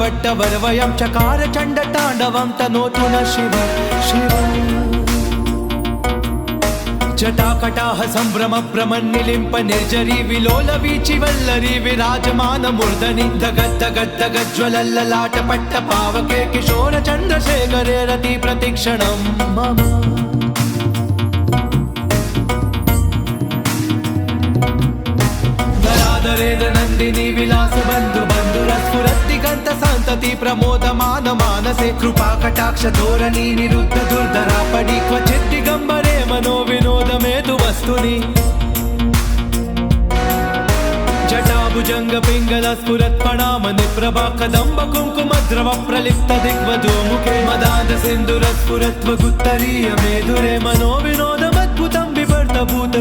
वट्टवरवयं चकार चण्डताण्डवं तनोतु न शिव शिव जटाकटाह सम्भ्रम प्रमन्निलिम्प निर्जरी विलोल वीचि वल्लरी विराजमान मूर्धनि धगद्धगद्धगज्ज्वलल्ललाट पट्ट पावके किशोर चन्द्रशेखरे रति प्रतिक्षणं मम नंदिनी विलास बंधु बंधुरस्फुरद्दिगंत संतति प्रमोदमान मानसे कृपा कटाक्ष धोरणी निरुद्ध दुर्धरा पडी क्वचित् दिगंबरे मनो विनोद मेतु वस्तुनि जटाभुजंग पिंगल स्फुरत् प्रणाम निप्रभा कदंब कुंकुम द्रव प्रलिप्त दिग्वधू मुखे मदान्त सिंधुर स्फुरत् वगुत्तरीय मेधुरे मनो विनोदमद्भुतं बिभर्त भूत